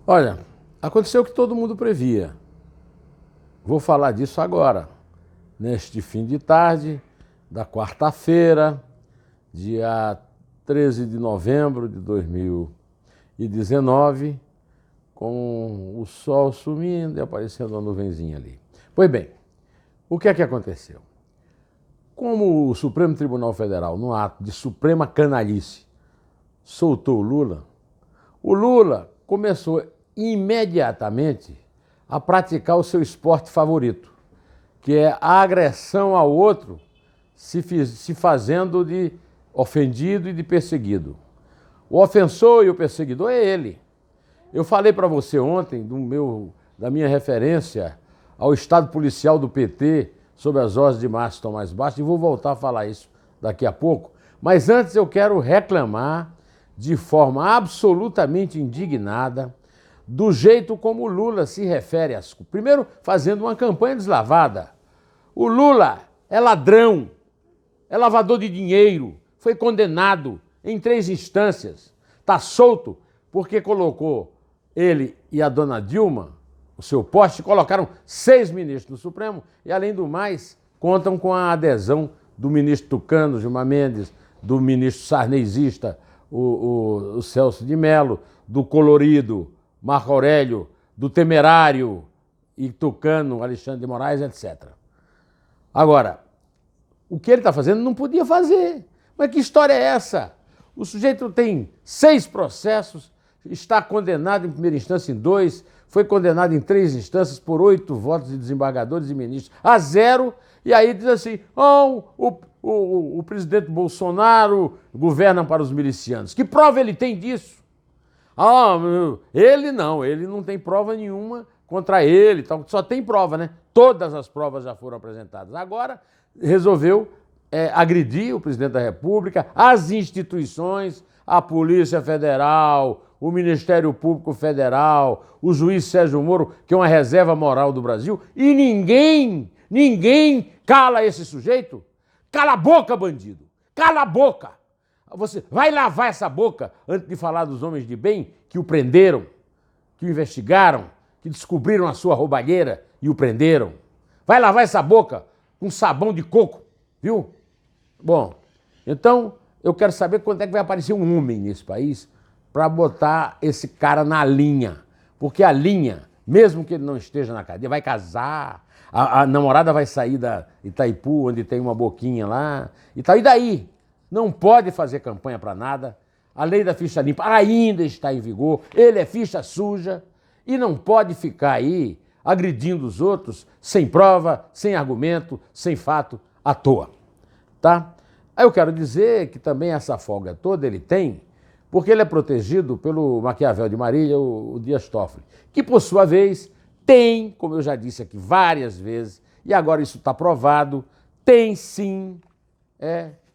Olha, aconteceu o que todo mundo previa. Vou falar disso agora, neste fim de tarde da quarta-feira, dia 13 de novembro de 2019, com o sol sumindo e aparecendo uma nuvenzinha ali. Pois bem, o que é que aconteceu? Como o Supremo Tribunal Federal, no ato de suprema canalice, soltou o Lula começou imediatamente a praticar o seu esporte favorito, que é a agressão ao outro, se fazendo de ofendido e de perseguido. O ofensor e o perseguidor é ele. Eu falei para você ontem da minha referência ao estado policial do PT sob as ordens de Márcio Tomás Bastos e vou voltar a falar isso daqui a pouco. Mas antes eu quero reclamar de forma absolutamente indignada do jeito como o Lula se refere às coisas. Primeiro, fazendo uma campanha deslavada. O Lula é ladrão, é lavador de dinheiro, foi condenado em 3 instâncias, está solto porque colocou ele e a dona Dilma, o seu poste, colocaram 6 ministros do Supremo e, além do mais, contam com a adesão do ministro tucano, Gilmar Mendes, do ministro sarnezista, o Celso de Mello, do colorido Marco Aurélio, do temerário e tucano Alexandre de Moraes, etc. Agora, o que ele está fazendo não podia fazer. Mas que história é essa? O sujeito tem 6 processos, está condenado em primeira instância em 2, foi condenado em 3 instâncias por 8 votos de desembargadores e ministros a 0, e aí diz assim, o presidente Bolsonaro governa para os milicianos. Que prova ele tem disso? Ele não tem prova nenhuma contra ele, só tem prova, né? Todas as provas já foram apresentadas. Agora resolveu agredir o presidente da República, as instituições, a Polícia Federal, o Ministério Público Federal, o juiz Sérgio Moro, que é uma reserva moral do Brasil, e ninguém cala esse sujeito. Cala a boca, bandido! Cala a boca! Você vai lavar essa boca antes de falar dos homens de bem que o prenderam, que o investigaram, que descobriram a sua roubalheira e o prenderam. Vai lavar essa boca com sabão de coco, viu? Bom, então eu quero saber quando é que vai aparecer um homem nesse país para botar esse cara na linha. Porque a linha, mesmo que ele não esteja na cadeia, vai casar, a namorada vai sair da Itaipu, onde tem uma boquinha lá, e tal. E daí? Não pode fazer campanha para nada. A lei da ficha limpa ainda está em vigor. Ele é ficha suja e não pode ficar aí agredindo os outros sem prova, sem argumento, sem fato, à toa. Tá? Aí eu quero dizer que também essa folga toda ele tem porque ele é protegido pelo Maquiavel de Marília, o Dias Toffoli, que por sua vez tem, como eu já disse aqui várias vezes, e agora isso está provado, tem sim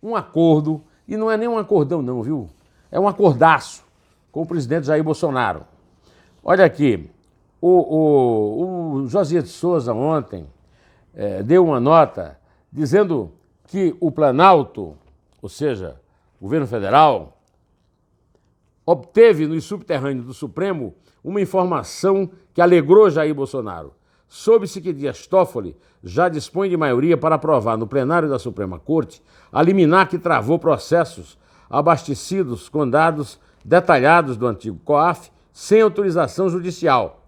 um acordo, e não é nem um acordão não, viu? É um acordaço com o presidente Jair Bolsonaro. Olha aqui, o Josias de Souza ontem deu uma nota dizendo que o Planalto, ou seja, o governo federal, obteve no subterrâneo do Supremo uma informação que alegrou Jair Bolsonaro. Soube-se que Dias Toffoli já dispõe de maioria para aprovar no plenário da Suprema Corte a liminar que travou processos abastecidos com dados detalhados do antigo COAF sem autorização judicial.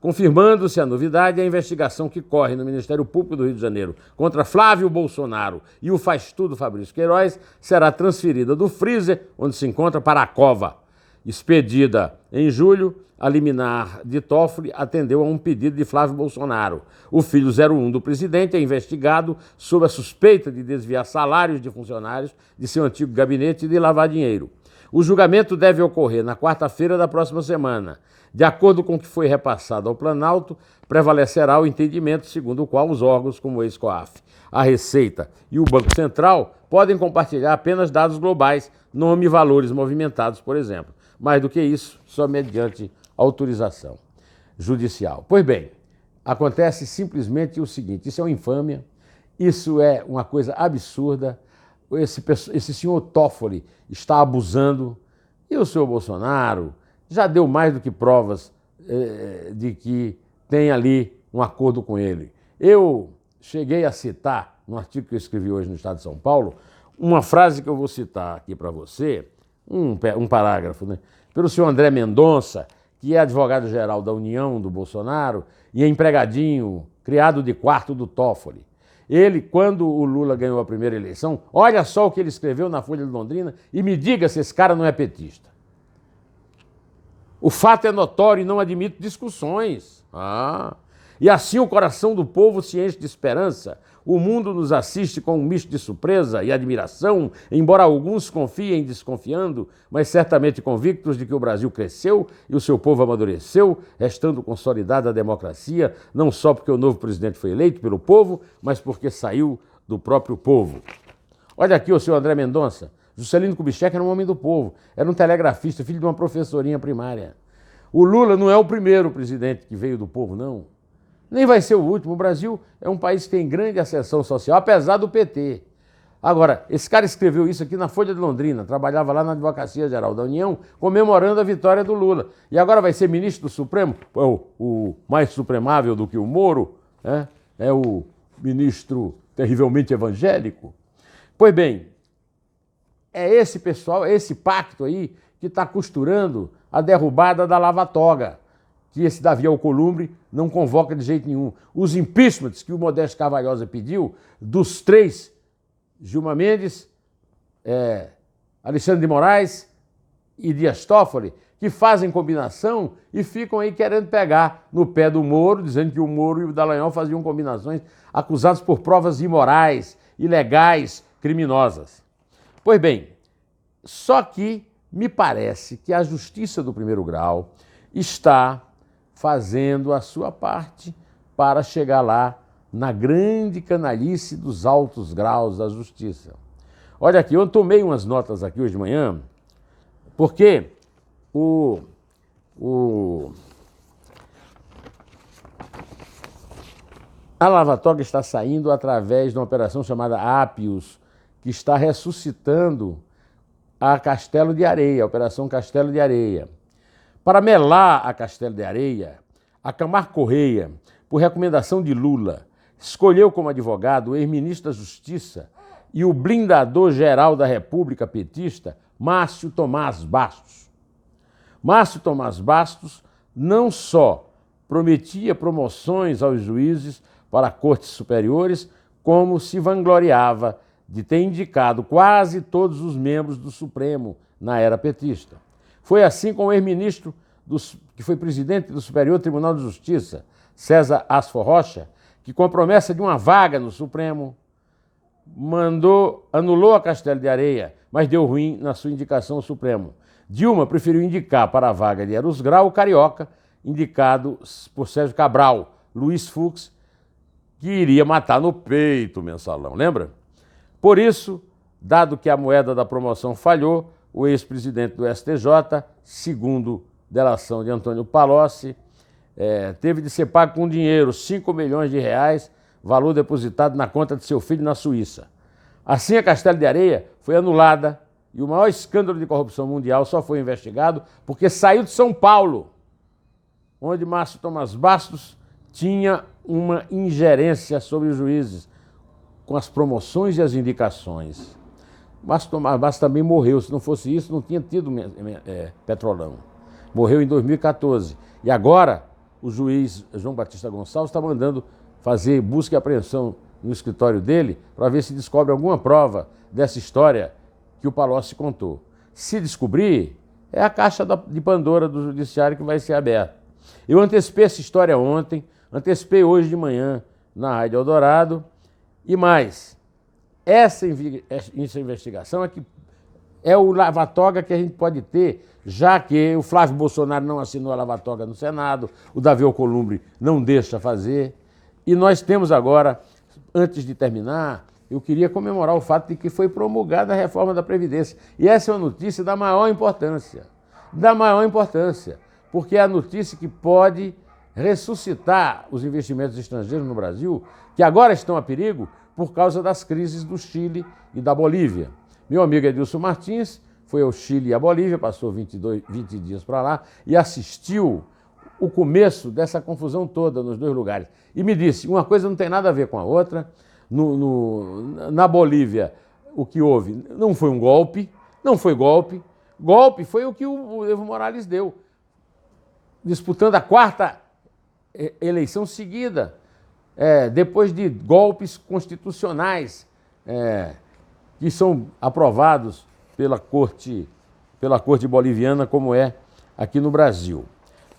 Confirmando-se a novidade, a investigação que corre no Ministério Público do Rio de Janeiro contra Flávio Bolsonaro e o faz-tudo Fabrício Queiroz será transferida do freezer, onde se encontra, para a cova. Expedida em julho, a liminar de Toffoli atendeu a um pedido de Flávio Bolsonaro. O filho 01 do presidente é investigado sob a suspeita de desviar salários de funcionários de seu antigo gabinete e de lavar dinheiro. O julgamento deve ocorrer na quarta-feira da próxima semana. De acordo com o que foi repassado ao Planalto, prevalecerá o entendimento segundo o qual os órgãos como o ex-COAF, a Receita e o Banco Central podem compartilhar apenas dados globais, nome e valores movimentados, por exemplo. Mais do que isso, só mediante autorização judicial. Pois bem, acontece simplesmente o seguinte, isso é uma infâmia, isso é uma coisa absurda, esse senhor Toffoli está abusando e o senhor Bolsonaro já deu mais do que provas de que tem ali um acordo com ele. Eu cheguei a citar, no artigo que eu escrevi hoje no Estado de São Paulo, uma frase que eu vou citar aqui para você, um parágrafo, né? Pelo senhor André Mendonça, que é advogado-geral da União do Bolsonaro e é empregadinho, criado de quarto do Toffoli. Ele, quando o Lula ganhou a primeira eleição, olha só o que ele escreveu na Folha de Londrina e me diga se esse cara não é petista. O fato é notório e não admite discussões. E assim o coração do povo se enche de esperança. O mundo nos assiste com um misto de surpresa e admiração, embora alguns confiem desconfiando, mas certamente convictos de que o Brasil cresceu e o seu povo amadureceu, restando consolidada a democracia, não só porque o novo presidente foi eleito pelo povo, mas porque saiu do próprio povo. Olha aqui o senhor André Mendonça. Juscelino Kubitschek era um homem do povo, era um telegrafista, filho de uma professorinha primária. O Lula não é o primeiro presidente que veio do povo, não. Nem vai ser o último. O Brasil é um país que tem grande ascensão social, apesar do PT. Agora, esse cara escreveu isso aqui na Folha de Londrina, trabalhava lá na Advocacia Geral da União, comemorando a vitória do Lula. E agora vai ser ministro do Supremo, o mais supremável do que o Moro, né? É o ministro terrivelmente evangélico. Pois bem, é esse pessoal, é esse pacto aí que está costurando a derrubada da Lava Toga, que esse Davi Alcolumbre não convoca de jeito nenhum. Os impeachments que o Modesto Carvalhosa pediu, dos três, Gilmar Mendes, Alexandre de Moraes e Dias Toffoli, que fazem combinação e ficam aí querendo pegar no pé do Moro, dizendo que o Moro e o Dallagnol faziam combinações, acusados por provas imorais, ilegais, criminosas. Pois bem, só que me parece que a Justiça do Primeiro Grau está fazendo a sua parte para chegar lá na grande canalice dos altos graus da justiça. Olha aqui, eu tomei umas notas aqui hoje de manhã, porque a Lava Toga está saindo através de uma operação chamada Apios, que está ressuscitando a Castelo de Areia, a Operação Castelo de Areia. Para melar a Castelo de Areia, a Camargo Correia, por recomendação de Lula, escolheu como advogado o ex-ministro da Justiça e o blindador-geral da República petista, Márcio Tomás Bastos. Márcio Tomás Bastos não só prometia promoções aos juízes para cortes superiores, como se vangloriava de ter indicado quase todos os membros do Supremo na era petista. Foi assim com o ex-ministro, que foi presidente do Superior Tribunal de Justiça, César Asfor Rocha, que com a promessa de uma vaga no Supremo, anulou a Castelo de Areia, mas deu ruim na sua indicação ao Supremo. Dilma preferiu indicar para a vaga de Eros Grau o carioca, indicado por Sérgio Cabral, Luiz Fux, que iria matar no peito o mensalão, lembra? Por isso, dado que a moeda da promoção falhou, o ex-presidente do STJ, segundo delação de Antônio Palocci, teve de ser pago com dinheiro, 5 milhões de reais, valor depositado na conta de seu filho na Suíça. Assim, a Castelo de Areia foi anulada e o maior escândalo de corrupção mundial só foi investigado porque saiu de São Paulo, onde Márcio Tomás Bastos tinha uma ingerência sobre os juízes, com as promoções e as indicações. Márcio Tomás Bastos também morreu. Se não fosse isso, não tinha tido Petrolão. Morreu em 2014. E agora, o juiz João Batista Gonçalves está mandando fazer busca e apreensão no escritório dele para ver se descobre alguma prova dessa história que o Palocci contou. Se descobrir, é a caixa de Pandora do Judiciário que vai ser aberta. Eu antecipei essa história ontem, antecipei hoje de manhã na Rádio Eldorado. E mais, essa investigação é o lava-toga que a gente pode ter, já que o Flávio Bolsonaro não assinou a lava-toga no Senado, o Davi Alcolumbre não deixa fazer. E nós temos agora, antes de terminar, eu queria comemorar o fato de que foi promulgada a reforma da Previdência. E essa é uma notícia da maior importância, porque é a notícia que pode ressuscitar os investimentos estrangeiros no Brasil, que agora estão a perigo por causa das crises do Chile e da Bolívia. Meu amigo Edilson Martins foi ao Chile e à Bolívia, passou 20 dias para lá e assistiu o começo dessa confusão toda nos dois lugares. E me disse, uma coisa não tem nada a ver com a outra. Na Bolívia, o que houve não foi um golpe, não foi golpe. Golpe foi o que o Evo Morales deu, disputando a quarta eleição seguida, depois de golpes constitucionais que são aprovados pela corte boliviana, como é aqui no Brasil.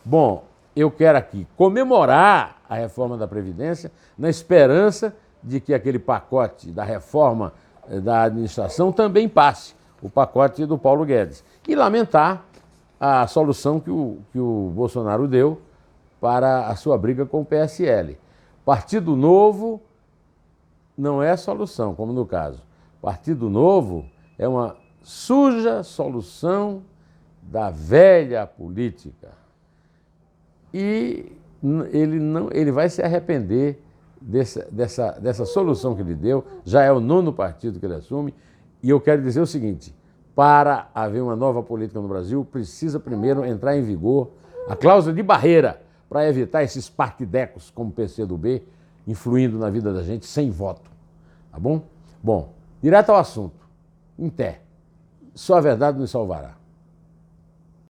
Bom, eu quero aqui comemorar a reforma da Previdência na esperança de que aquele pacote da reforma da administração também passe, o pacote do Paulo Guedes. E lamentar a solução que o Bolsonaro deu para a sua briga com o PSL. Partido Novo não é solução, como no caso. Partido Novo é uma suja solução da velha política. E ele vai se arrepender dessa solução que ele deu. Já é o 9º partido que ele assume. E eu quero dizer o seguinte: para haver uma nova política no Brasil, precisa primeiro entrar em vigor a cláusula de barreira para evitar esses partidecos como o PCdoB influindo na vida da gente sem voto. Tá bom? Bom, direto ao assunto. Em té. Só a verdade nos salvará.